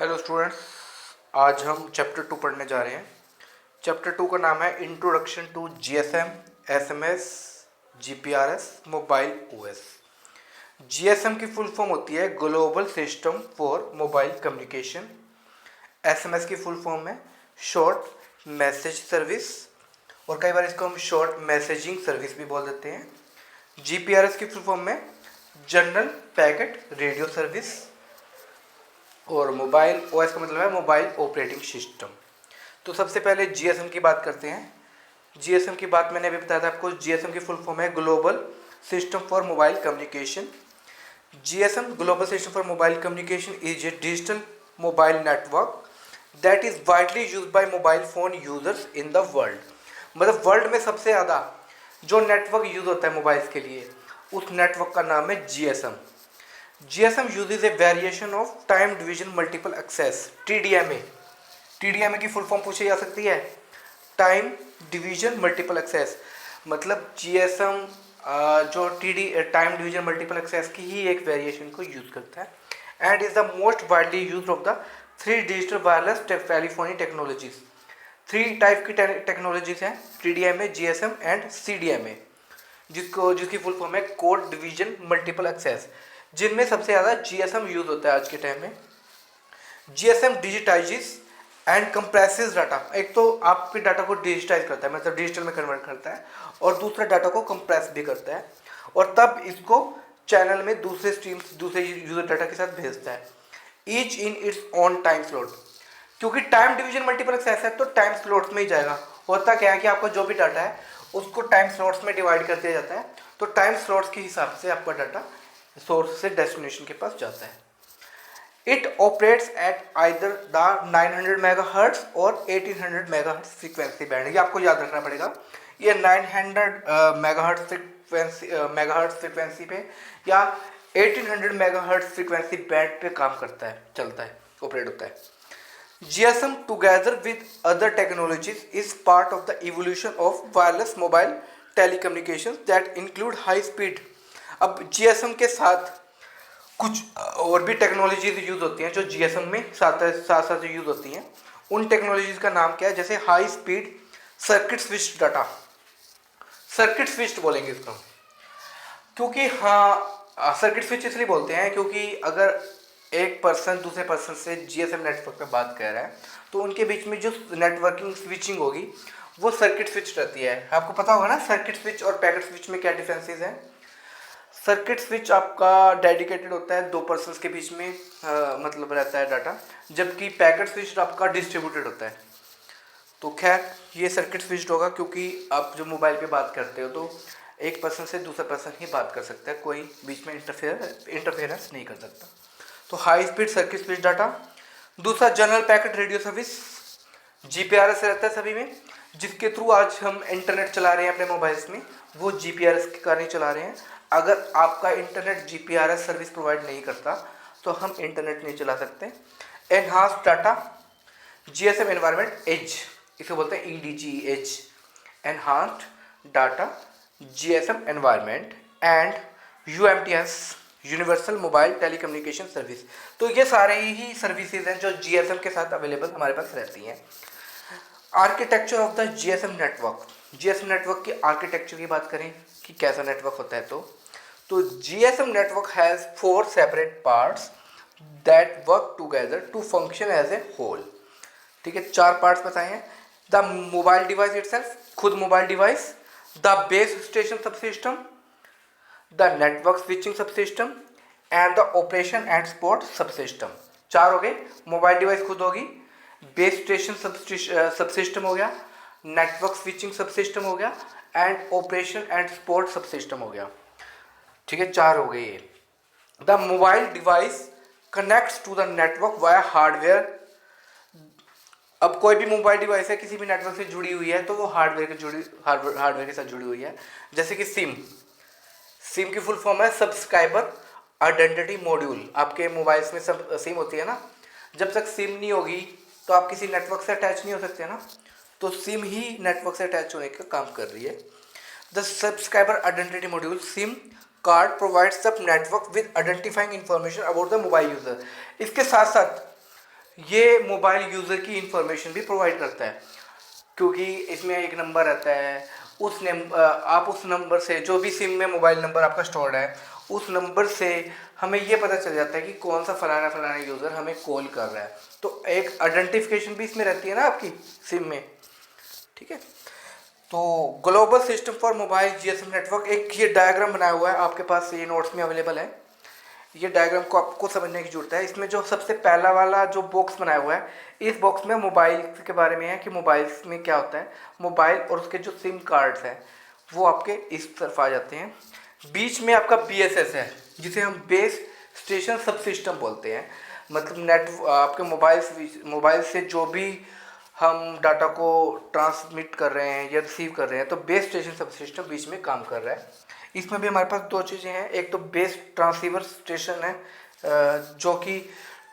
Hello students. आज हम chapter 2 पढ़ने जा रहे हैं। चैप्टर 2 का नाम है introduction to GSM, SMS, GPRS, mobile OS. GSM की फुल फॉर्म होती है global system for mobile communication. SMS की फुल फॉर्म है शॉर्ट मैसेज सर्विस, और कई बार इसको हम शॉर्ट मैसेजिंग सर्विस भी बोल देते हैं। जीपीआरएस की फुल फॉर्म में जनरल पैकेट रेडियो सर्विस, और मोबाइल ओएस का मतलब है मोबाइल ऑपरेटिंग सिस्टम। तो सबसे पहले जीएसएम की बात करते हैं। जीएसएम की बात मैंने अभी बताया था आपको। जीएसएम की फुल फॉर्म है global system for mobile communication. GSM global system for mobile communication is a digital mobile network that is widely used by mobile phone users in the world. मतलब वर्ल्ड में सबसे ज़्यादा जो network use होता है mobiles के लिए, उस नेटवर्क का नाम है GSM. GSM uses a variation of time division multiple access TDMA। TDMA की फुल फॉर्म पूछी जा सकती है, टाइम डिवीजन मल्टीपल एक्सेस। मतलब GSM जो टाइम डिवीजन मल्टीपल एक्सेस की ही एक वेरिएशन को यूज करता है and is the most widely use of the three digital wireless telephony technologies. Three type की टेक्नोलॉजीज हैं, TDMA, GSM एंड CDMA, जिसकी फुल फॉर्म है कोड डिवीजन मल्टीपल एक्सेस, जिनमें सबसे ज़्यादा जीएसएम यूज होता है आज के टाइम में। GSM digitises and compresses data. एक तो आपके डाटा को डिजिटाइज करता है, मतलब डिजिटल में कन्वर्ट करता है, और दूसरा डाटा को कंप्रेस भी करता है, और तब इसको चैनल में दूसरे स्ट्रीम्स, दूसरे यूजर डाटा के साथ भेजता है, each in its on time slot. क्योंकि टाइम डिवीजन मल्टीपल एक्सेस है तो टाइम स्लॉट्स में ही जाएगा। होता क्या है कि आपका जो भी डाटा है उसको टाइम स्लॉट्स में डिवाइड कर दिया जाता है, तो टाइम स्लॉट्स के हिसाब से आपका डाटा सोर्स से डेस्टिनेशन के पास जाता है। It operates at either the 900 megahertz और 1800 मेगाहर्ट्ज फ्रीक्वेंसी बैंड। ये आपको याद रखना पड़ेगा, ये 900 मेगाहर्ट्ज फ्रीक्वेंसी पे या 1800 मेगाहर्ट्ज फ्रीक्वेंसी बैंड पे काम करता है, चलता है, ऑपरेट होता है। GSM together with other technologies is part of the evolution of wireless mobile telecommunications that include high speed। अब GSM के साथ कुछ और भी टेक्नोलॉजीज यूज होती हैं जो GSM में साथ साथ यूज होती हैं। उन टेक्नोलॉजीज का नाम क्या है? जैसे high speed circuit switch data, circuit switch बोलेंगे इसको, क्योंकि हाँ सर्किट स्विच इसलिए बोलते हैं क्योंकि अगर एक पर्सन दूसरे पर्सन से जीएसएम नेटवर्क पे बात कर रहा है तो उनके बीच में जो नेटवर्किंग स्विचिंग होगी वो सर्किट स्विच रहती है। आपको पता होगा ना सर्किट स्विच और पैकेट स्विच में क्या डिफरेंसेस हैं। सर्किट स्विच आपका डेडिकेटेड होता है दो पर्सन्स के बीच में, मतलब रहता है डाटा, जबकि पैकेट स्विच आपका डिस्ट्रीब्यूटेड होता है। तो खैर ये सर्किट स्विच होगा क्योंकि आप जो मोबाइल पे बात करते हो तो एक पर्सन से दूसरा पर्सन ही बात कर सकता है, कोई बीच में इंटरफेरेंस नहीं कर सकता। तो high speed circuit switch data. दूसरा general packet radio service, GPRS रहता है सभी में, जिसके थ्रू आज हम इंटरनेट चला रहे हैं अपने मोबाइल्स में, वो जीपीआरएस के कारण ही चला रहे हैं। अगर आपका इंटरनेट जीपीआरएस सर्विस प्रोवाइड नहीं करता तो हम इंटरनेट नहीं चला सकते। Enhanced data, GSM environment edge, इसे बोलते हैं EDG edge, enhanced data GSM environment and UMTS, universal mobile telecommunication service. तो ये सारे ही सर्विसेज हैं जो जीएसएम के साथ अवेलेबल हमारे पास रहती हैं। Architecture of the GSM network. GSM network की आर्किटेक्चर की बात करें कि कैसा नेटवर्क होता है, तो GSM network has 4 separate parts that work together to function as a whole. ठीक है, 4 पार्ट्स बताए हैं। द मोबाइल डिवाइस इटसेल्फ, खुद mobile device, the base station subsystem, the network switching subsystem and the operation and support subsystem. 4 हो गए। Mobile device खुद होगी, base station subsystem हो गया, नेटवर्क स्विचिंग सबसिस्टम हो गया and operation and support subsystem हो गया। ठीक है, 4 हो गए ये। The mobile device connects to the network via hardware. अब कोई भी मोबाइल डिवाइस है किसी भी नेटवर्क से जुड़ी हुई है तो वो हार्डवेयर के साथ जुड़ी हुई है। जैसे कि सिम की फुल फॉर्म है सब्सक्राइबर आइडेंटिटी मॉड्यूल। आपके मोबाइल्स में सब सिम होती है ना, जब तक सिम नहीं होगी तो आप किसी नेटवर्क से अटैच नहीं हो सकते ना, तो सिम ही नेटवर्क से अटैच होने का काम कर रही है। The subscriber identity module SIM card provides the network with identifying information about the mobile user. इसके साथ साथ ये मोबाइल यूज़र की इंफॉर्मेशन भी प्रोवाइड करता है, क्योंकि इसमें एक नंबर रहता है, आप उस नंबर से, जो भी सिम में मोबाइल नंबर आपका स्टोर्ड है, उस नंबर से हमें ये पता चल जाता है कि कौन सा फलाना फलाना यूज़र हमें कॉल कर रहा है। तो एक आइडेंटिफिकेशन भी इसमें रहती है ना आपकी सिम में, ठीक है। तो global system for mobile GSM network, एक ये डायग्राम बनाया हुआ है आपके पास, ये नोट्स में अवेलेबल है। ये डायग्राम को आपको समझने की जरूरत है। इसमें जो सबसे पहला वाला जो बॉक्स बनाया हुआ है, इस बॉक्स में मोबाइल के बारे में है कि मोबाइल्स में क्या होता है। मोबाइल और उसके जो सिम कार्ड्स हैं वो आपके इस तरफ आ जाते हैं। बीच में आपका बीएसएस है, जिसे हम बेस स्टेशन सब सिस्टम बोलते हैं। मतलब नेट आपके मोबाइल से जो भी हम डाटा को ट्रांसमिट कर रहे हैं या रिसीव कर रहे हैं, तो बेस स्टेशन सब सिस्टम बीच में काम कर रहा है। इसमें भी हमारे पास दो चीज़ें हैं। एक तो बेस ट्रांसीवर स्टेशन है, जो कि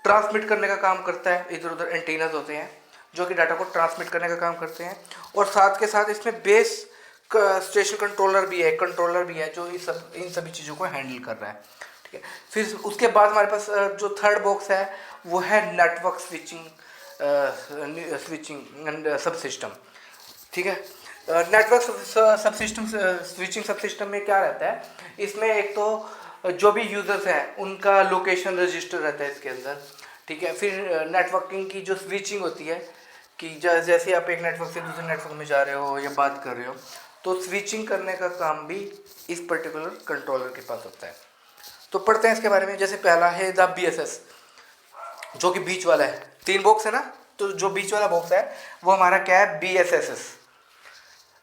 ट्रांसमिट करने का काम करता है। इधर उधर एंटीनास होते हैं जो कि डाटा को ट्रांसमिट करने का काम करते हैं। और साथ के साथ इसमें बेस स्टेशन कंट्रोलर भी है जो इन सभी चीज़ों को हैंडल कर रहा है, ठीक है। फिर उसके बाद हमारे पास जो थर्ड बॉक्स है वो है नेटवर्क स्विचिंग एंड सब सिस्टम, ठीक है। नेटवर्क सब सिस्टम स्विचिंग सब सिस्टम में क्या रहता है, इसमें एक तो जो भी यूज़र्स हैं उनका लोकेशन रजिस्टर रहता है इसके अंदर, ठीक है। फिर नेटवर्किंग की जो स्विचिंग होती है कि जैसे आप एक नेटवर्क से दूसरे नेटवर्क में जा रहे हो या बात कर रहे हो, तो स्विचिंग करने का काम भी इस पर्टिकुलर कंट्रोलर के पास होता है। तो पढ़ते हैं इसके बारे में। जैसे पहला है द बीएसएस, जो कि बीच वाला है। 3 बॉक्स है ना, तो जो बीच वाला बॉक्स है वो हमारा क्या है, बीएसएसएस।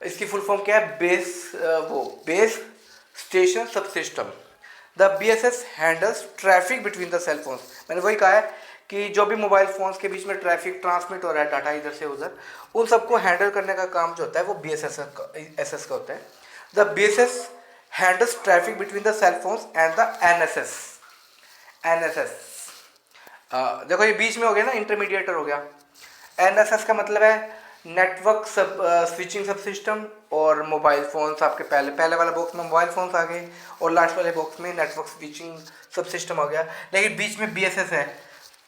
इसकी फुल फॉर्म क्या है, base station sub system. The BSS handles traffic between the cell phones. मैंने वही कहा है कि जो भी मोबाइल फोन्स के बीच में ट्रैफिक ट्रांसमिट हो रहा है, डाटा इधर से उधर, उन सबको हैंडल करने का काम जो होता है वो बीएसएस का होता है। The BSS handles traffic between the cell phones and the NSS. देखो ये बीच में हो गया ना, इंटरमीडिएटर हो गया। एनएसएस का मतलब है नेटवर्क स्विचिंग सब सिस्टम। और मोबाइल फोन्स आपके पहले वाला बॉक्स में मोबाइल फोन्स आ गए और लास्ट वाले बॉक्स में नेटवर्क स्विचिंग सब सिस्टम आ गया। लेकिन बीच में बीएसएस है,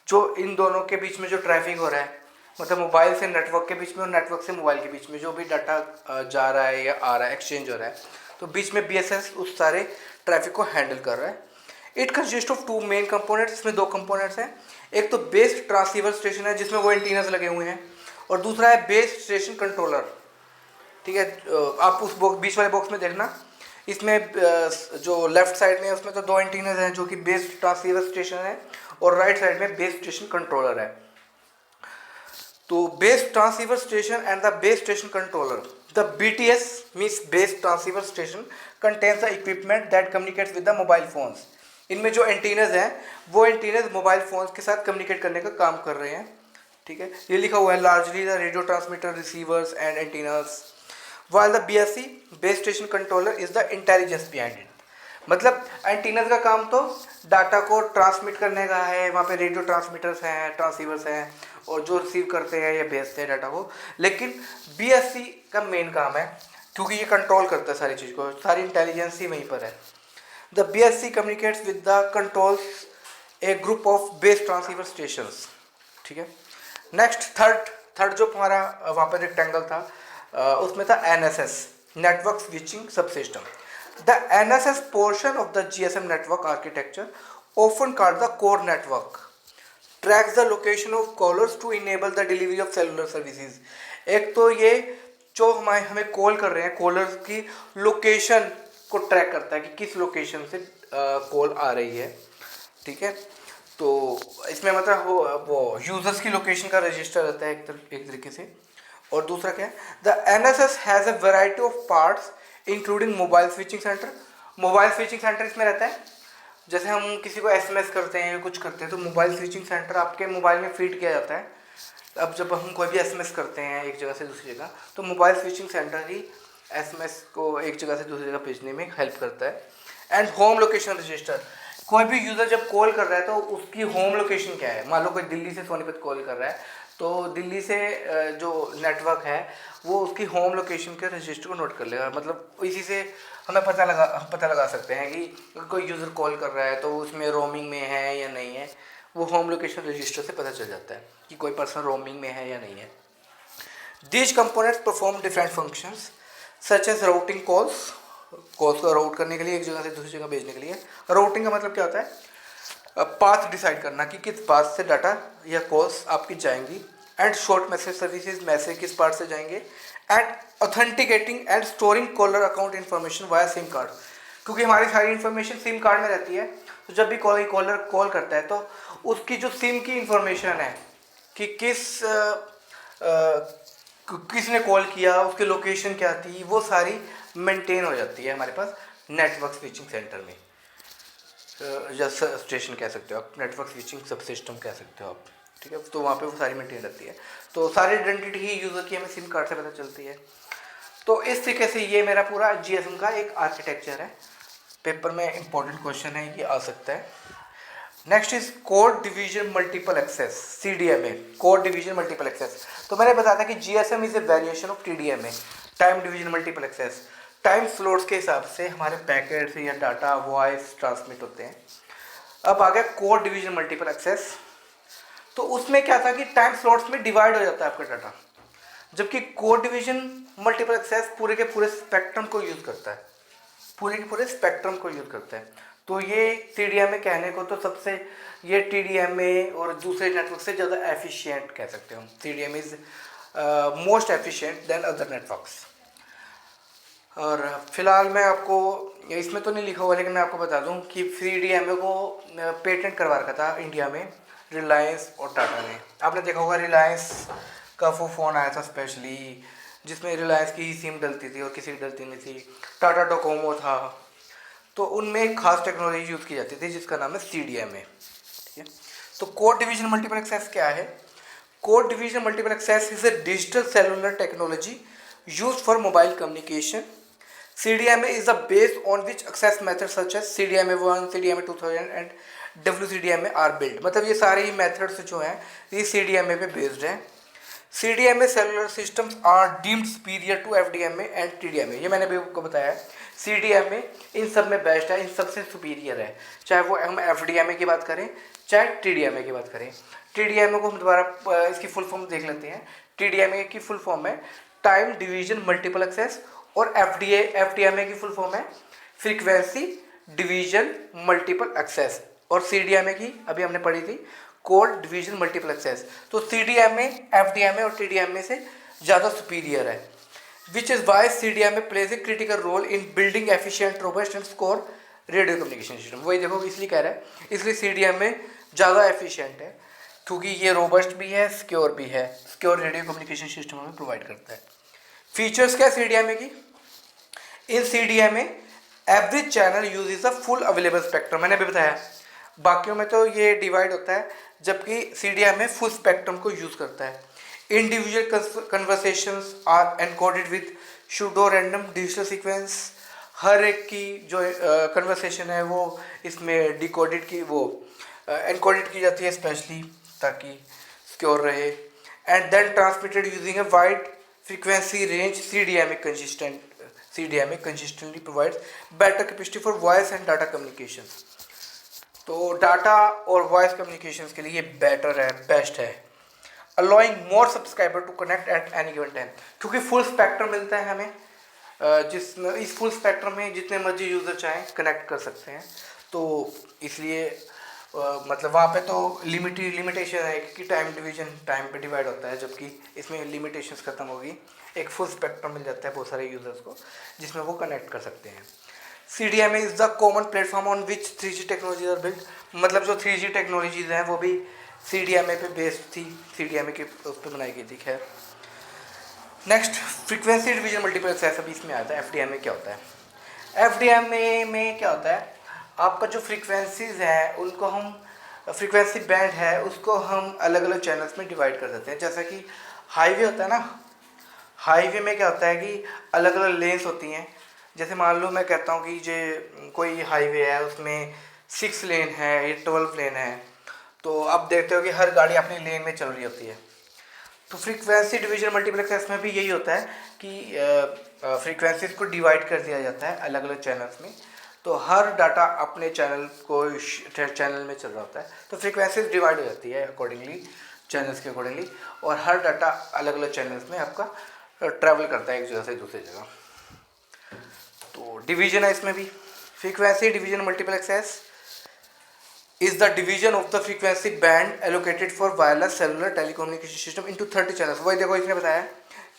जो इन दोनों के बीच में जो ट्रैफिक हो रहा है, मतलब मोबाइल से नेटवर्क के बीच में और नेटवर्क से मोबाइल के बीच में जो भी डाटा जा रहा है या आ रहा है, एक्सचेंज हो रहा है, तो बीच में बीएसएस उस सारे ट्रैफिक को हैंडल कर रहा है। It consist of 2 main components. इसमें 2 कंपोनेंट्स हैं। एक तो बेस ट्रांसीवर स्टेशन है जिसमें वो एंटीनास लगे हुए हैं, और दूसरा है बेस स्टेशन कंट्रोलर, ठीक है। आप उस बीच वाले बॉक्स में देखना, इसमें जो लेफ्ट साइड में है उसमें तो 2 एंटीनास हैं जो कि बेस ट्रांसीवर स्टेशन है, और राइट साइड में बेस स्टेशन कंट्रोलर है। तो base transceiver station and the base station controller, the BTS means base transceiver station contains the equipment that communicates with the mobile phones. इनमें जो antennas हैं वो antennas mobile phones के साथ communicate करने का काम कर रहे हैं, ठीक है। ये लिखा हुआ है largely the radio transmitter receivers and antennas, while the BSC base station controller is the intelligence behind it. मतलब एंटीनास का काम तो डाटा को ट्रांसमिट करने का है, वहाँ पे रेडियो ट्रांसमीटर्स हैं, ट्रांसीवर्स हैं, और जो रिसीव करते हैं या भेजते हैं डाटा को। लेकिन बीएससी का मेन काम है, क्योंकि ये कंट्रोल करता है सारी चीज़ को, सारी इंटेलिजेंस ही वहीं पर है। The BSc communicates with the controls A group of base transceiver stations, ठीक है। नेक्स्ट थर्ड जो हमारा वहाँ पर रेक्टेंगल था, उसमें था NSS, network switching sub system. The NSS portion of the GSM network architecture, often called the core network, tracks the location of callers to enable the delivery of cellular services. एक तो ये जो हमें call कर रहे हैं, callers की location को ट्रैक करता है कि किस लोकेशन से कॉल आ रही है, ठीक है। तो इसमें मतलब वो यूजर्स की लोकेशन का रजिस्टर रहता है एक तरीके से। और दूसरा क्या है, the NSS has a variety of parts including mobile switching centre. Mobile switching centre इसमें रहता है। जैसे हम किसी को एसएमएस करते हैं या कुछ करते हैं, तो मोबाइल स्विचिंग सेंटर आपके मोबाइल में फीड किया जाता है। अब जब हम कोई भी एसएमएस करते हैं एक जगह से दूसरी जगह, तो मोबाइल स्विचिंग सेंटर ही एसएमएस को एक जगह से दूसरी जगह भेजने में हेल्प करता है। एंड होम लोकेशन रजिस्टर, कोई भी यूज़र जब कॉल कर रहा है तो उसकी होम लोकेशन क्या है। मान लो कोई दिल्ली से सोनीपत कॉल कर रहा है, तो दिल्ली से जो नेटवर्क है वो उसकी होम लोकेशन के रजिस्टर को नोट कर लेगा। मतलब इसी से हमें पता लगा सकते हैं कि कोई यूज़र कॉल कर रहा है तो उसमें रोमिंग में है या नहीं है, वो होम लोकेशन रजिस्टर से पता चल जाता है कि कोई पर्सन रोमिंग में है या नहीं है। These components perform different functions such as routing calls को राउट करने के लिए, एक जगह से दूसरी जगह भेजने के लिए। राउटिंग का मतलब क्या होता है, पाथ डिसाइड करना कि किस पाथ से डाटा या कॉल्स आपकी जाएंगी। And short message services, message किस पार्ट से जाएंगे। And authenticating and storing caller account information via SIM card, क्योंकि हमारी सारी इन्फॉर्मेशन सिम कार्ड में रहती है। तो जब भी कॉलर कॉल करता है तो उसकी जो सिम की इंफॉर्मेशन है कि किसने कॉल किया, उसकी लोकेशन क्या थी, वो सारी मेंटेन हो जाती है हमारे पास नेटवर्क स्विचिंग सेंटर में, या स्टेशन कह सकते हो आप, नेटवर्क स्विचिंग सब सिस्टम कह सकते हो आप, ठीक है। तो वहाँ पे वो सारी मेंटेन रहती है। तो सारी आइडेंटिटी ही यूज़र की हमें सिम कार्ड से पता चलती है। तो इस तरीके से ये मेरा पूरा जीएसएम का एक आर्किटेक्चर है। पेपर में इंपॉर्टेंट क्वेश्चन है, ये आ सकता है। Next is code division multiple access, CDMA, code division multiple access. तो मैंने बताया था कि GSM is a variation of TDMA, time division multiple access. Time slots के हिसाब से हमारे पैकेट्स या डाटा वॉइस ट्रांसमिट होते हैं। अब आ गया कोड डिवीजन मल्टीपल एक्सेस। तो उसमें क्या था कि टाइम स्लॉट्स में डिवाइड हो जाता है आपका डाटा, जबकि कोड डिवीजन मल्टीपल एक्सेस पूरे के पूरे स्पेक्ट्रम को यूज़ करता है, पूरे के पूरे स्पेक्ट्रम को यूज़ करता है। तो ये सीडीएमए कहने को तो सबसे, ये टीडीएमए और दूसरे नेटवर्क से ज़्यादा एफिशिएंट कह सकते हो। CDMA is most efficient then other networks. और फिलहाल मैं आपको, इसमें तो नहीं लिखा हुआ लेकिन मैं आपको बता दूं कि सीडीएमए को पेटेंट करवा रखा था इंडिया में रिलायंस और टाटा ने। आपने देखा होगा रिलायंस का वो फ़ोन आया था स्पेशली, जिसमें रिलायंस की ही सिम डलती थी और किसी की डलती नहीं थी। टाटा डोकोमो था, तो उनमें एक खास टेक्नोलॉजी यूज़ की जाती थी जिसका नाम है सीडीएमए, ठीक है। तो कोड डिवीजन मल्टीपल एक्सेस क्या है? Code division multiple access is a digital cellular technology used for mobile communication. CDMA is the base on which access methods such as CDMA1, CDMA 2000 and WCDMA are built। मतलब ये सारे ही methods जो हैं ये CDMA पे based हैं। CDMA cellular systems are deemed superior to FDMA and TDMA। ये मैंने भी आपको बताया है, CDMA इन सब में बेस्ट है, इन सब से सुपीरियर है, चाहे वो हम FDMA की बात करें चाहे TDMA की बात करें। TDMA को हम दोबारा इसकी फुल फॉर्म देख लेते हैं। TDMA की फुल फॉर्म है टाइम डिवीजन मल्टीपल एक्सेस, और FDMA की फुल फॉर्म है फ्रीक्वेंसी डिवीजन मल्टीपल एक्सेस, और CDMA की अभी हमने पढ़ी थी कोड डिवीजन मल्टीपल एक्सेस। तो CDMA FDMA और TDMA से ज़्यादा सुपीरियर है, which is why CDMA plays a critical role in building efficient robust and secure radio communication system. वही देखो इसलिए कह रहा है, इसलिए CDMA ज़्यादा एफिशिएंट है क्योंकि ये रोबस्ट भी है, सिक्योर भी है, सिक्योर रेडियो कम्युनिकेशन सिस्टम हमें प्रोवाइड करता है। फीचर्स क्या CDMA की? इन CDMA every channel uses a full available spectrum, मैंने भी बताया। बाकियों में तो ये डिवाइड होता है, जबकि CDMA फुल स्पेक्ट्रम को यूज़ करता है। Individual conversations are encoded with pseudo random digital sequence. हर एक की जो कन्वर्सेशन है वो इसमें डिकोडेड की, वो एनकोडेड की जाती है स्पेशली, ताकि सिक्योर रहे। And then transmitted using a wide frequency range। CDMA consistently provides better capacity for voice and data communications। तो डाटा और वॉइस कम्युनिकेशंस के लिए बेटर है, बेस्ट है। allowing more subscriber to connect at any given time, क्योंकि full spectrum मिलता है हमें, जिसमें इस फुल स्पेक्ट्रम में जितने मर्जी यूज़र चाहें कनेक्ट कर सकते हैं। तो इसलिए मतलब वहाँ पे तो लिमिटेशन है कि टाइम डिवीजन टाइम पे डिवाइड होता है, जबकि इसमें लिमिटेशंस खत्म होगी, एक फुल स्पेक्ट्रम मिल जाता है बहुत सारे यूज़र्स को जिसमें वो कनेक्ट कर सकते हैं। CDMA is the common platform on which 3G technologies are built, मतलब जो 3G टेक्नोलॉजीज़ हैं वो भी CDMA पे बेस्ड थी, CDMA के उस पर बनाई गई थी। खैर next frequency division multiple access, अभी इसमें आता है FDMA क्या होता है। FDMA में क्या होता है, आपका जो फ्रीक्वेंसीज़ हैं उनको हम, फ्रीक्वेंसी बैंड है उसको हम अलग अलग चैनल्स में डिवाइड कर देते हैं। जैसा कि हाईवे होता है ना, हाईवे में क्या होता है कि अलग अलग लेन्स होती हैं। जैसे मान लो मैं कहता हूँ कि जो कोई हाईवे है उसमें 6 लेन है या 12 लेन है, तो आप देखते हो कि हर गाड़ी अपनी लेन में चल रही होती है। तो फ्रीक्वेंसी डिवीजन मल्टीपल एक्सेस में भी यही होता है कि फ्रीक्वेंसीज को डिवाइड कर दिया जाता है अलग अलग चैनल्स में, तो हर डाटा अपने चैनल में चल रहा होता है, तो फ्रीक्वेंसीज डिवाइड हो जाती है अकॉर्डिंगली, चैनल्स के अकॉर्डिंगली, और हर डाटा अलग अलग चैनल्स में आपका ट्रैवल करता है एक जगह से दूसरी जगह। तो डिवीजन है इसमें भी, frequency division multiple access is the division of the frequency band allocated for wireless cellular telecommunication system into 30 channels। वही देखो इसने बताया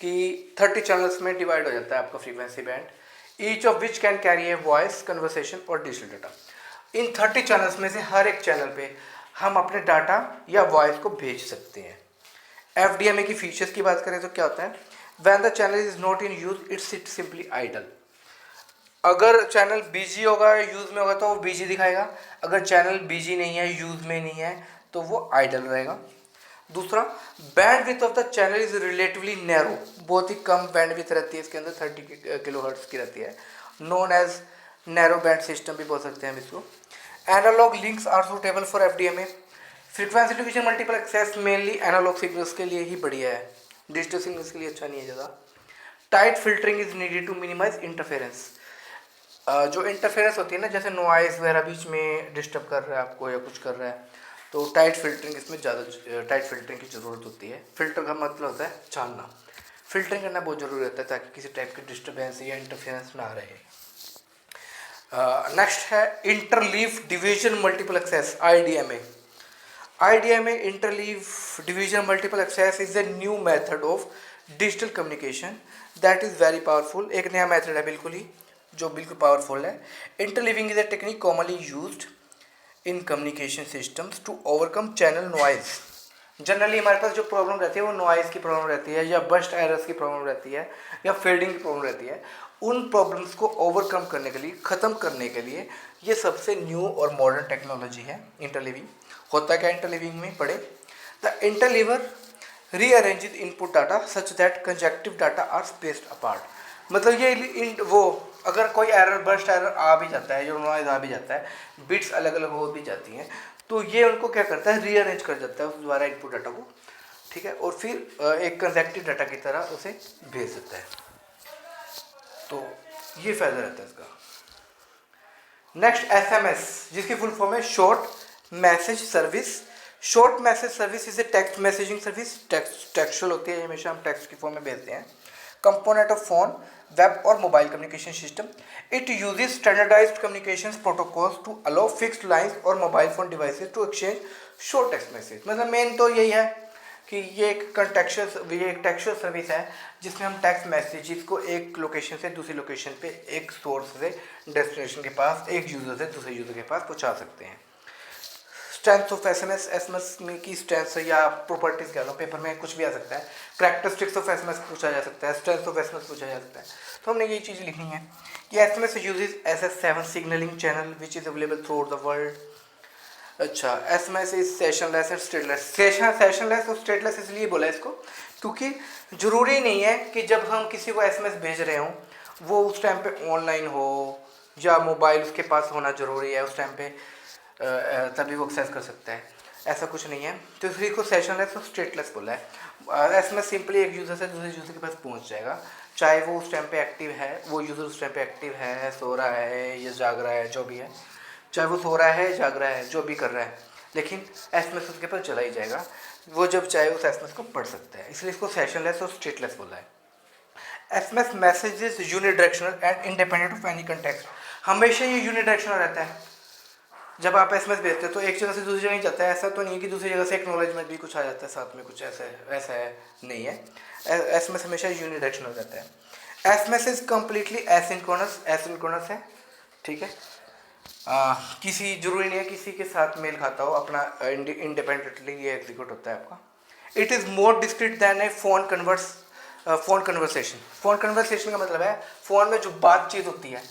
कि 30 चैनल्स में डिवाइड हो जाता है आपका frequency band, each of which can carry a voice conversation और डिजिटल डाटा। इन 30 चैनल्स में से हर एक चैनल पे हम अपने डाटा या वॉइस को भेज सकते हैं। FDMA की फीचर्स की बात करें तो क्या होता है, when the channel is not in use it's simply idle. अगर चैनल बिजी होगा, यूज में होगा तो वो बिजी दिखाएगा, अगर चैनल बिजी नहीं है, यूज में नहीं है, तो वो आइडल रहेगा। दूसरा, bandwidth of the channel is relatively narrow, बहुत ही कम बैंडविड्थ रहती है इसके अंदर, 30 किलोहर्ट्ज की रहती है, known as narrow band system भी बोल सकते हैं हम इसको। Analog links are suitable for FDMA। Frequency division multiple access mainly analog signals के लिए ही बढ़िया है, डिजिटल सिग्नल्स के लिए अच्छा नहीं है ज़्यादा। Tight filtering is needed to minimize interference. जो इंटरफेरेंस होती है ना, जैसे नॉइस वगैरह बीच में डिस्टर्ब कर रहा है आपको या कुछ कर रहा है, तो टाइट फिल्टरिंग इसमें ज़्यादा टाइट फिल्टरिंग की ज़रूरत होती है। फिल्टर का मतलब होता है छानना, फिल्टरिंग करना बहुत ज़रूरी होता है ताकि किसी टाइप की डिस्टर्बेंस या इंटरफेरेंस ना रहे। नेक्स्ट है interleave division multiple access, IDMA। IDMA interleave division multiple access is a new method of digital communication that is very powerful. एक नया मेथड है बिल्कुल ही, जो बिल्कुल पावरफुल है। Interleaving is a technique commonly used in communication systems to overcome channel noise. Generally हमारे पास जो प्रॉब्लम रहती है वो नॉइज़ की प्रॉब्लम रहती है, या बस्ट एरर्स की प्रॉब्लम रहती है, या फेडिंग की प्रॉब्लम रहती है। उन प्रॉब्लम्स को ओवरकम करने के लिए, ख़त्म करने के लिए ये सबसे न्यू और मॉडर्न टेक्नोलॉजी है इंटरलीविंग। होता क्या इंटरलीविंग में पढ़े, the interleaver rearranges input data such that conjunctive data are spaced apart. मतलब ये वो अगर कोई एरर, बर्स्ट एरर आ भी जाता है, जो नॉइज़ आ भी जाता है, बिट्स अलग अलग हो भी जाती हैं, तो ये उनको क्या करता है, रीअरेंज कर जाता है उस द्वारा इनपुट डाटा को, ठीक है, और फिर एक कंसेक्टिव डाटा की तरह उसे भेज देता है। तो ये फायदा रहता है इसका। नेक्स्ट SMS, जिसकी फुल फॉर्म है short message service. Short message service is a text messaging service, textual होती है, हमेशा हम टेक्स्ट की फॉर्म में भेजते हैं। कंपोनेंट ऑफ फोन, वेब और mobile communication system. It uses standardised communications protocols to allow fixed lines और mobile phone devices to exchange short text message. मतलब मेन तो यही है कि ये एक टेक्सचुअल सर्विस है जिसमें हम टेक्स्ट मैसेजेस को एक लोकेशन से दूसरी लोकेशन पे, एक सोर्स से डेस्टिनेशन के पास, एक यूज़र से दूसरे यूज़र के पास पहुंचा सकते हैं। स्ट्रेंथ ऑफ SMS में की स्ट्रेंथ या प्रॉपर्टीज कह लो, पेपर में कुछ भी आ सकता है। कैरेक्टरिस्टिक्स ऑफ SMS पूछा जा सकता है, स्ट्रेंथ ऑफ SMS पूछा जा सकता है। तो हमने ये चीज़ लिखनी है कि SMS uses SS7 signalling channel which is available through out the world. अच्छा, SMS इज सेशनलेस एंड स्टेटलेस। सेशनलेस और स्टेटलेस इसलिए बोला इसको क्योंकि ज़रूरी नहीं है कि जब हम किसी को SMS भेज रहे हों वो उस टाइम पे ऑनलाइन हो या मोबाइल उसके पास होना ज़रूरी है उस टाइम पे, तभी वो एक्सेस कर सकता है, ऐसा कुछ नहीं है। तो इसलिए को सेशनलेस और स्टेटलेस बोला है। SMS सिंपली एक यूज़र से दूसरे यूज़र के पास पहुंच जाएगा, चाहे वो उस टाइम पे एक्टिव है, वो यूज़र उस टाइम पे एक्टिव है, सो रहा है या जाग रहा है, जो भी है, चाहे वो सो रहा है, जाग रहा है, जो भी कर रहा है, लेकिन SMS उसके पास चला ही जाएगा, वो जब चाहे उस SMS को पढ़ सकता है। इसलिए इसको सेशनलेस और स्टेटलेस बोला है। SMS messages unidirectional and independent of any context. हमेशा ये यूनिडायरेक्शनल रहता है। जब आप SMS भेजते हो तो एक जगह से दूसरी जगह ही जाता है, ऐसा तो नहीं है कि दूसरी जगह से एक्नॉलेजमेंट भी कुछ आ जाता है साथ में, कुछ ऐसा है नहीं है। SMS हमेशा यूनिडायरेक्शनल रहता है। SMS इज कम्प्लीटली एसिंक्रोनस है, ठीक है। किसी जरूरी नहीं है किसी के साथ मेल खाता हो, अपना इंडिपेंडेंटली ये एग्जीक्यूट होता है आपका। It is more discrete than a phone conversation. Phone conversation का मतलब है फ़ोन में जो बातचीत होती है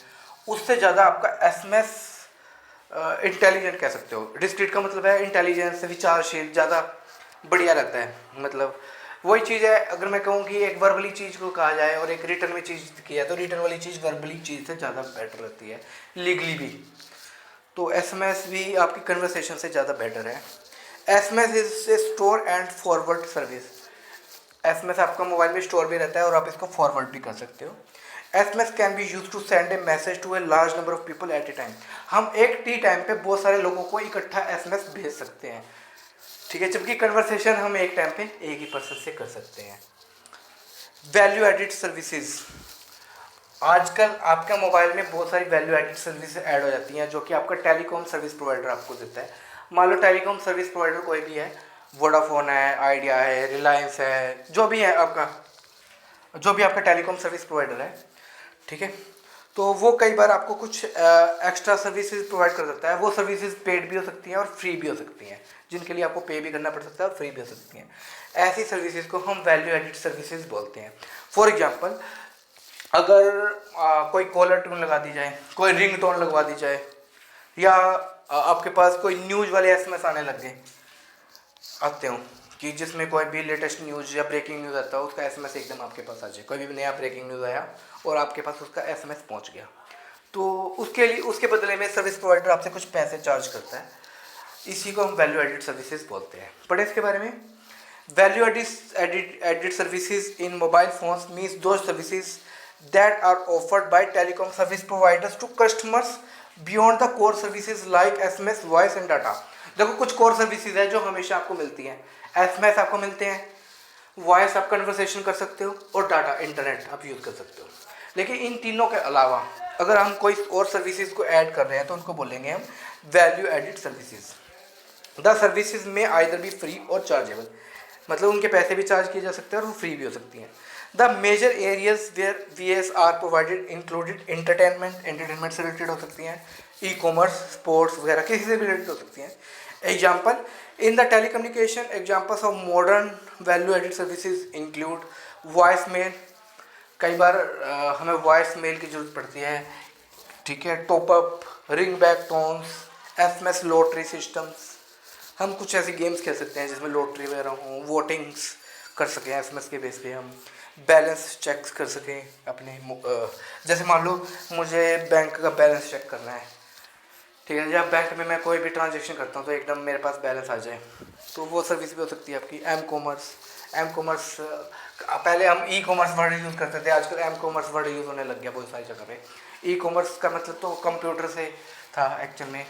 उससे ज़्यादा आपका SMS इंटेलिजेंट कह सकते हो। डिस्क्रीट का मतलब है इंटेलिजेंस, विचारशील, ज़्यादा बढ़िया रहता है। मतलब वही चीज़ है, अगर मैं कहूँ कि एक वर्बली चीज़ को कहा जाए और एक रिटर्न में चीज़ किया तो रिटर्न वाली चीज़ वर्बली चीज़ से ज़्यादा बेटर रहती है, लीगली भी। तो SMS भी आपकी कन्वर्सेशन से ज़्यादा बेटर है। SMS is a store and forward service. SMS आपका मोबाइल में स्टोर भी रहता है और आप इसको फॉरवर्ड भी कर सकते हो। SMS can be use to send a message to a large number of people at a time. हम एक टी टाइम पे बहुत सारे लोगों को इकट्ठा SMS भेज सकते हैं, ठीक है, जबकि कन्वर्सेशन हम एक टाइम पे एक ही पर्सन से कर सकते हैं। वैल्यू एडिड सर्विसेज, आजकल आपके मोबाइल में बहुत सारी वैल्यू एडिड सर्विस ऐड हो जाती हैं जो कि आपका टेलीकॉम सर्विस प्रोवाइडर आपको देता है। मान लो टेलीकॉम सर्विस प्रोवाइडर कोई भी है, वोडाफोन है, आइडिया है, रिलायंस है, जो भी है आपका, जो भी आपका टेलीकॉम सर्विस प्रोवाइडर है, ठीक है, तो वो कई बार आपको कुछ एक्स्ट्रा सर्विसेज प्रोवाइड कर सकता है। वो सर्विसेज पेड भी हो सकती हैं और फ्री भी हो सकती हैं, जिनके लिए आपको पे भी करना पड़ सकता है और फ्री भी हो सकती हैं। ऐसी सर्विसेज को हम वैल्यू एडिड सर्विसेज बोलते हैं। फॉर एग्जांपल, अगर कोई कॉलर ट्यून लगा दी जाए, कोई रिंग टोन लगवा दी जाए, या आपके पास कोई न्यूज़ वाले SMS आने लग गए आते हो कि जिसमें कोई भी लेटेस्ट न्यूज़ या ब्रेकिंग न्यूज़ आता है, उसका SMS एकदम आपके पास आ जाए। कोई भी नया ब्रेकिंग न्यूज़ आया और आपके पास उसका SMS पहुंच गया, तो उसके लिए उसके बदले में सर्विस प्रोवाइडर आपसे कुछ पैसे चार्ज करता है। इसी को हम वैल्यू एडिड सर्विसेज बोलते हैं। पढ़े इसके बारे में। Value added services in mobile phones means दो services that are offered by telecom service providers to customers beyond the core services like SMS, voice and data। देखो कुछ कोर सर्विसेज है जो हमेशा आपको मिलती हैं। SMS आपको मिलते हैं, वॉइस आप कन्वर्सेशन कर सकते हो, और डाटा इंटरनेट आप यूज़ कर सकते हो। लेकिन इन तीनों के अलावा अगर हम कोई और सर्विसेज को ऐड कर रहे हैं तो उनको बोलेंगे हम value added services. The services में आइदर बी फ्री और चार्जेबल, मतलब उनके पैसे भी चार्ज किए जा सकते हैं और वो फ्री भी हो सकती हैं। The major areas where VAs are provided included entertainment से रिलेटेड हो सकती हैं, ई-कॉमर्स, स्पोर्ट्स वगैरह किसी से भी रिलेटेड हो सकती हैं। Example in the telecommunication examples of modern value added services include voice mail. कई बार हमें वॉइस मेल की जरूरत पड़ती है, ठीक है, top up, ring back tones, SMS lottery systems. हम कुछ ऐसी गेम्स खेल सकते हैं जिसमें लॉटरी वगैरह हो, वोटिंग्स कर सकें SMS के बेस पे, हम बैलेंस चेक कर सकें अपने। जैसे मान लो मुझे बैंक का बैलेंस चेक करना है, ठीक है, जब बैंक में मैं कोई भी ट्रांजेक्शन करता हूँ तो एकदम मेरे पास बैलेंस आ जाए, तो वो सर्विस भी हो सकती है आपकी। एम कॉमर्स, पहले हम ई-कॉमर्स वर्ड यूज़ करते थे, आजकल एम कॉमर्स वर्ड यूज़ होने लग गया बहुत सारी जगह पे। ई-कॉमर्स का मतलब तो कंप्यूटर से था एक्चुअल में,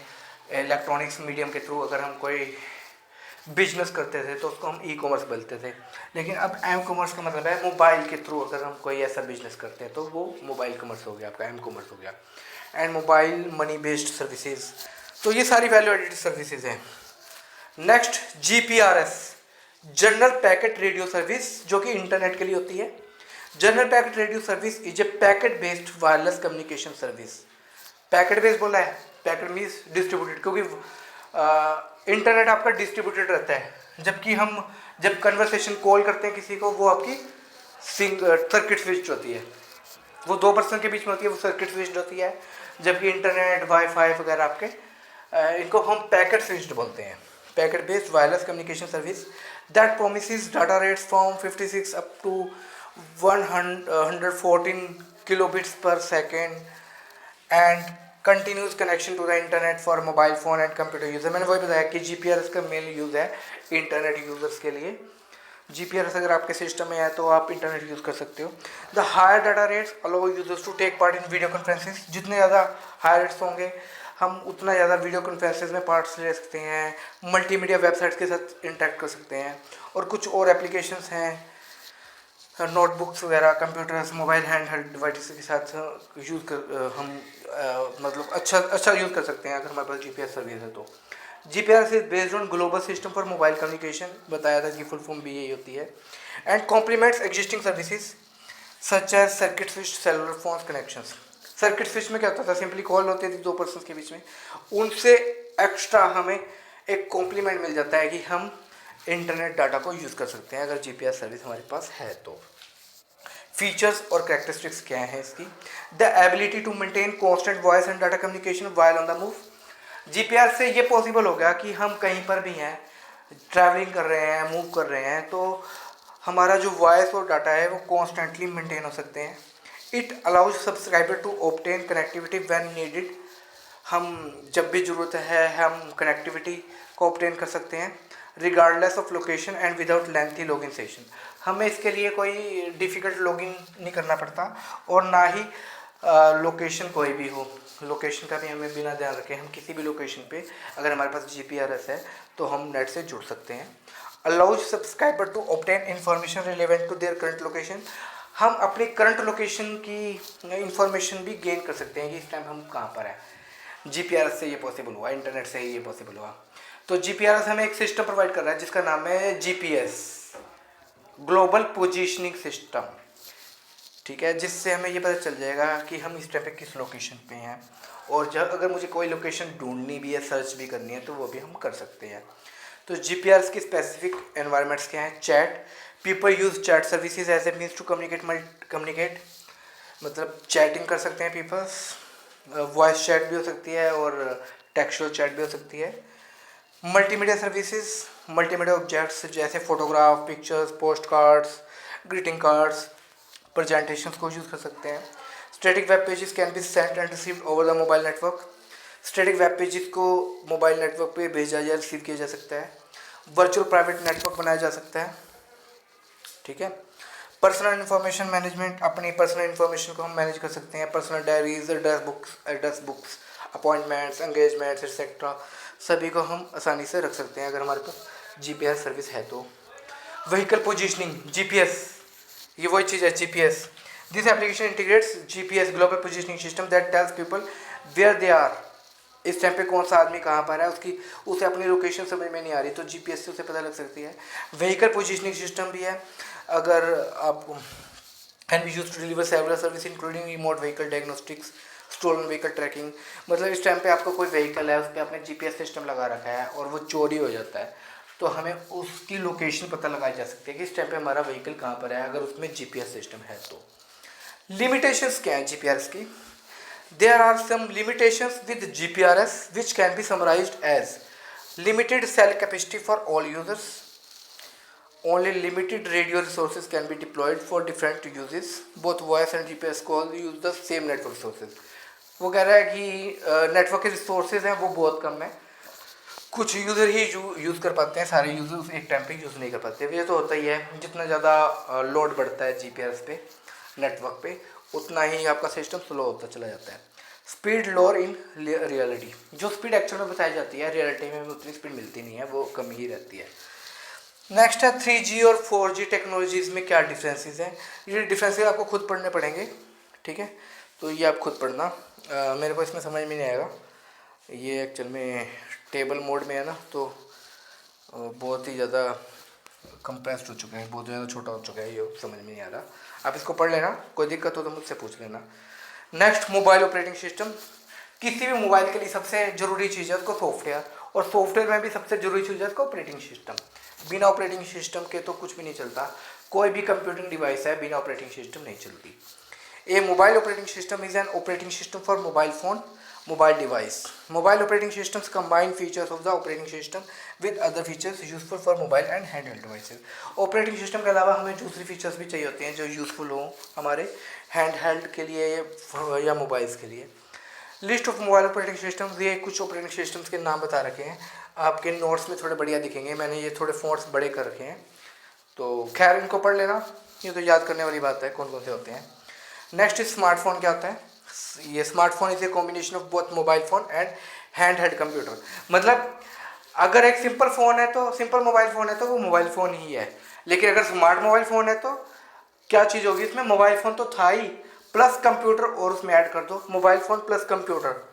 इलेक्ट्रॉनिक्स मीडियम के थ्रू अगर हम कोई बिजनेस करते थे तो उसको हम ई-कॉमर्स बोलते थे। लेकिन अब एम कॉमर्स का मतलब है मोबाइल के थ्रू अगर हम कोई ऐसा बिजनेस करते हैं तो वो मोबाइल कॉमर्स हो गया, आपका एम कॉमर्स हो गया। And mobile money based services, तो ये सारी वैल्यू एडिड सर्विसेज हैं। Next GPRS, general packet radio service, जो कि इंटरनेट के लिए होती है। General packet radio service is a packet based wireless communication service. Packet based बोला है, पैकेट मीन्स डिस्ट्रीब्यूटेड, क्योंकि इंटरनेट आपका डिस्ट्रीब्यूटेड रहता है, जबकि हम जब कन्वर्सेशन कॉल करते हैं किसी को, वो आपकी सर्किट स्विच्ड होती है, वो दो पर्सन के बीच में होती है, वो सर्किट स्विच्ड होती है। जबकि इंटरनेट, वाईफाई वगैरह आपके, इनको हम पैकेट स्विच्ड बोलते हैं। Packet based wireless communication service that promises data rates from 56 up to 114 kilobits per second and continuous connection to the internet for mobile phone and computer user. मैंने वही बताया कि GPRS का मेन यूज़ है internet users के लिए। GPRS अगर आपके सिस्टम में है तो आप इंटरनेट यूज़ कर सकते हो। The higher data rates allow users to take part in video conferences. जितने ज़्यादा हायर रेट्स होंगे हम उतना ज़्यादा वीडियो कॉन्फ्रेंसेस में पार्ट्स ले सकते हैं, मल्टीमीडिया वेबसाइट्स के साथ इंटरेक्ट कर सकते हैं, और कुछ और एप्लीकेशंस हैं, नोटबुक्स वगैरह, computers, mobile hand held device के साथ यूज़ कर हम मतलब अच्छा यूज़ कर सकते हैं अगर हमारे पास GPS सर्विस है तो। GPRS is based on global system for mobile communication, बताया था कि फुल फॉर्म भी यही होती है। And complements existing services such as circuit switch, cellular phones connections. Circuit switch में क्या होता था, सिंपली कॉल होती थी दो पर्सन के बीच में, उनसे एक्स्ट्रा हमें एक कॉम्प्लीमेंट मिल जाता है कि हम इंटरनेट डाटा को यूज़ कर सकते हैं अगर GPS सर्विस हमारे पास है तो। फीचर्स और कैरेक्टरिस्टिक्स क्या हैं इसकी। The ability to maintain constant voice and data communication while on the move. GPS से ये पॉसिबल हो गया कि हम कहीं पर भी हैं, ट्रैवलिंग कर रहे हैं, मूव कर रहे हैं, तो हमारा जो वॉइस और डाटा है वो कॉन्स्टेंटली मेंटेन हो सकते हैं। It allows subscriber to obtain connectivity when needed. हम जब भी ज़रूरत है हम कनेक्टिविटी को ऑब्टेन कर सकते हैं। Regardless of location and without lengthy login session. हमें इसके लिए कोई डिफ़िकल्ट लॉगिन नहीं करना पड़ता और ना ही लोकेशन कोई भी हो, लोकेशन का भी हमें बिना ध्यान रखे हम किसी भी लोकेशन पे अगर हमारे पास GPRS है तो हम नेट से जुड़ सकते हैं। Allows subscriber to obtain information relevant to their current location. हम अपनी करंट लोकेशन की इंफॉर्मेशन भी गेन कर सकते हैं कि इस टाइम हम कहाँ पर हैं। GPRS से ये पॉसिबल हुआ, इंटरनेट से ही ये पॉसिबल हुआ। तो GPRS हमें एक सिस्टम प्रोवाइड कर रहा है जिसका नाम है GPS, ग्लोबल पोजीशनिंग सिस्टम, ठीक है, जिससे हमें ये पता चल जाएगा कि हम इस टाइम पे किस लोकेशन पे हैं और जब अगर मुझे कोई लोकेशन ढूंढनी भी है, सर्च भी करनी है तो वो भी हम कर सकते हैं। तो GPRS की स्पेसिफिक एनवायरनमेंट्स क्या हैं? Chat, people use chat services as a means to communicate, मतलब चैटिंग कर सकते हैं पीपल्स, वॉइस चैट भी हो सकती है और टेक्सचुअल चैट भी हो सकती है। मल्टीमीडिया सर्विसेज, मल्टीमीडिया ऑब्जेक्ट्स जैसे photograph, pictures, post cards, greeting cards, presentations को यूज़ कर सकते हैं। Static web pages can be sent and received over the mobile network. Static web pages को मोबाइल नेटवर्क पे भेजा या रिसीव किया जा सकता है। वर्चुअल प्राइवेट नेटवर्क बनाया जा सकता है, ठीक है। पर्सनल इन्फॉर्मेशन मैनेजमेंट, अपनी पर्सनल इन्फॉर्मेशन को हम मैनेज कर सकते हैं। Personal diaries, address books, appointments, engagements etcetera सभी को हम आसानी से रख सकते हैं अगर हमारे पास GPS सर्विस है तो। व्हीकल पोजीशनिंग, GPS, ये वही चीज़ है GPS। This application integrates GPS global positioning system that tells people where they are. इस टाइम पे कौन सा आदमी कहाँ पर है, उसे अपनी लोकेशन समझ में नहीं आ रही तो GPS से उसे पता लग सकती है। व्हीकल पोजीशनिंग सिस्टम भी है, अगर आप can be use to deliver several service including remote vehicle diagnostics, stolen vehicle tracking. मतलब इस टाइम पे आपका कोई व्हीकल है, उस पर आपने GPS सिस्टम लगा रखा है और वो चोरी हो जाता है तो हमें उसकी लोकेशन पता लगाई जा सकती है कि इस टाइम पे हमारा व्हीकल कहाँ पर है अगर उसमें GPS सिस्टम है तो। लिमिटेशंस क्या हैं GPRS की? There are some limitations with GPRS which can be summarized as limited cell capacity for all users, only limited radio resources can be deployed for different uses, both voice and GPS call use the same network resources। वो कह रहा है कि network के resources हैं वो बहुत कम है, कुछ यूज़र ही यूज़ कर पाते हैं, सारे यूज़र्स एक टाइम पे यूज़ नहीं कर पाते। ये तो होता ही है, जितना ज़्यादा लोड बढ़ता है GPRS पे नेटवर्क पे उतना ही आपका सिस्टम स्लो होता चला जाता है। स्पीड लोअर इन रियलिटी, जो स्पीड एक्चुअल में बताई जाती है रियलिटी में उतनी स्पीड मिलती नहीं है, वो कम ही रहती है। नेक्स्ट है 3G और 4G टेक्नोलॉजीज़ में क्या डिफरेंसेस हैं। ये डिफरेंसेस आपको खुद पढ़ने पड़ेंगे, ठीक है, तो ये आप खुद पढ़ना, मेरे को इसमें समझ में नहीं आएगा, ये एक्चुअल में टेबल मोड में है ना तो बहुत ही ज़्यादा कंप्रेस्ड हो चुके हैं, बहुत ज़्यादा छोटा हो चुका है, ये समझ में नहीं आ रहा। आप इसको पढ़ लेना, कोई दिक्कत हो तो मुझसे पूछ लेना। नेक्स्ट मोबाइल ऑपरेटिंग सिस्टम, किसी भी मोबाइल के लिए सबसे ज़रूरी चीज़ है उसको सॉफ्टवेयर, और सॉफ्टवेयर में भी सबसे ज़रूरी चीज़ है उसको ऑपरेटिंग सिस्टम। बिना ऑपरेटिंग सिस्टम के तो कुछ भी नहीं चलता, कोई भी कंप्यूटिंग डिवाइस है बिना ऑपरेटिंग सिस्टम नहीं चलती। A mobile operating system is an operating system for mobile phone, mobile device. Mobile operating systems combine features of the operating system with other features useful for mobile and handheld devices. Operating system के अलावा हमें दूसरी features भी चाहिए होते हैं जो useful हों हमारे हैंड के लिए या मोबाइल्स के लिए। List of mobile operating systems, ये कुछ ऑपरेटिंग सिस्टम्स के नाम बता रखे हैं, आपके नोट्स में थोड़े बढ़िया दिखेंगे, मैंने ये थोड़े फॉन्ट्स बड़े कर रखे हैं तो खैर इनको पढ़ लेना, ये तो याद करने वाली बात है कौन कौन से होते हैं। नेक्स्ट स्मार्टफोन क्या होता है? ये smartphone is a combination of both mobile phone and hand held computer. मतलब अगर एक सिंपल फ़ोन है तो सिंपल मोबाइल फ़ोन है तो वो मोबाइल फ़ोन ही है, लेकिन अगर स्मार्ट मोबाइल फ़ोन है तो क्या चीज़ होगी इसमें? मोबाइल फ़ोन तो था ही प्लस कंप्यूटर और उसमें ऐड कर दो मोबाइल फ़ोन प्लस कंप्यूटर,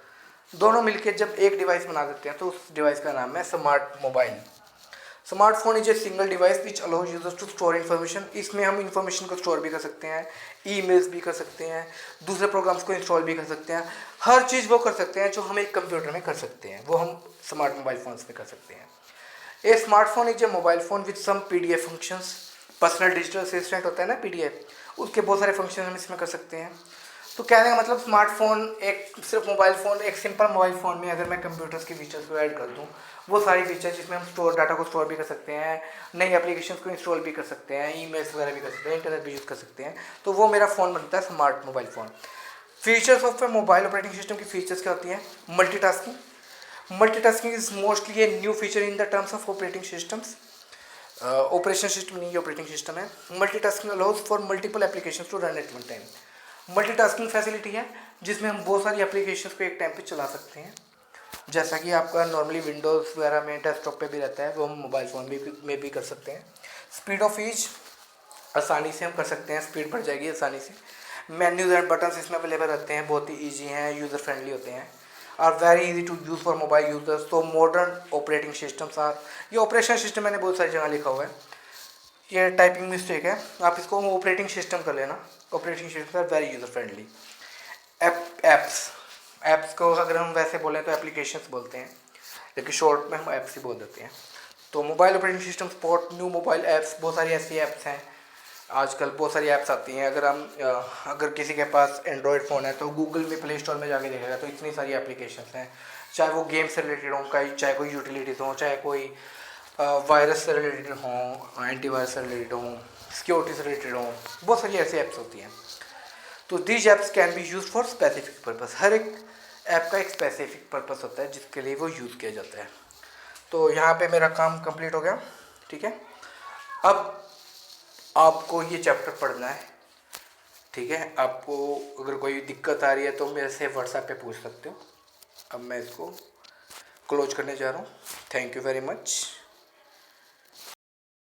दोनों मिलके जब एक डिवाइस बना देते हैं तो उस डिवाइस का नाम है smart mobile. Smartphone is a single device which allows users to store information. इसमें हम इन्फॉर्मेशन को स्टोर भी कर सकते हैं, ईमेल्स भी कर सकते हैं, दूसरे प्रोग्राम्स को इंस्टॉल भी कर सकते हैं, हर चीज़ वो कर सकते हैं जो हम एक कंप्यूटर में कर सकते हैं वो हम स्मार्ट मोबाइल फोन्स में कर सकते हैं। A smartphone is a mobile phone with some PDF functions. Personal digital assistant होता है ना PDF, उसके बहुत सारे फंक्शन हम इसमें कर सकते हैं। तो कहने का मतलब स्मार्टफोन एक सिर्फ मोबाइल फ़ोन, एक सिंपल मोबाइल फ़ोन में अगर मैं कंप्यूटर्स के फीचर्स को ऐड कर दूं, वो सारी फीचर्स जिसमें हम डाटा को स्टोर भी कर सकते हैं, नई एप्लीकेशंस को इंस्टॉल भी कर सकते हैं, ईमेल्स वगैरह भी कर सकते हैं, इंटरनेट भी यूज़ कर सकते हैं, तो वो मेरा फ़ोन बनता है smart mobile phone. Features of a mobile operating system की फीचर्स क्या होती हैं? Multitasking, multitasking is mostly a new feature in the terms of operating systems. Operation system नहीं, ऑपरेटिंग सिस्टम है। Multitasking allows for multiple applications to run at one time. Multitasking facility है जिसमें हम बहुत सारी एप्लीकेशंस को एक टाइम पे चला सकते हैं। जैसा कि आपका नॉर्मली विंडोज़ वगैरह में डेस्कटॉप पे भी रहता है, वो हम मोबाइल फ़ोन में भी कर सकते हैं। स्पीड ऑफ ईच, आसानी से हम कर सकते हैं, स्पीड बढ़ जाएगी आसानी से। मेन्यूज एंड बटन्स इसमें अवेलेबल रहते हैं, बहुत ही ईजी हैं, यूज़र फ्रेंडली होते हैं, are very easy to use for mobile users. तो मॉडर्न ऑपरेटिंग सिस्टम्स आर, ये ऑपरेशन सिस्टम मैंने बहुत सारी जगह लिखा हुआ है, ये टाइपिंग मिस्टेक है, आप इसको ऑपरेटिंग सिस्टम कर लेना। Operating system are very user friendly. Apps को अगर हम वैसे बोलें तो एप्लीकेशंस बोलते हैं, लेकिन शॉर्ट में हम ऐप्स ही बोल देते हैं। तो mobile operating system support new mobile apps, बहुत सारी ऐसी ऐप्स हैं आजकल, बहुत सारी ऐप्स आती हैं। अगर किसी के पास एंड्रॉयड फ़ोन है तो गूगल में प्ले स्टोर में जाके देखेगा तो इतनी सारी एप्लीकेशंस हैं, चाहे वो गेम से रिलेटेड हों, चाहे कोई यूटिलिटीज़ हों, चाहे कोई वायरस से रिलेटेड हों, एंटीवायरस से रिलेटेड हों, सिक्योरिटी से रिलेटेड हों, बहुत सारी ऐसी ऐप्स होती हैं। तो these apps can be use for specific purpose. हर एक ऐप का एक स्पेसिफिक पर्पस होता है जिसके लिए वो यूज़ किया जाता है। तो यहाँ पे मेरा काम कंप्लीट हो गया, ठीक है। अब आपको ये चैप्टर पढ़ना है, ठीक है। आपको अगर कोई दिक्कत आ रही है तो मेरे से व्हाट्सएप पे पूछ सकते हो। अब मैं इसको क्लोज करने जा रहा हूँ। Thank you very much.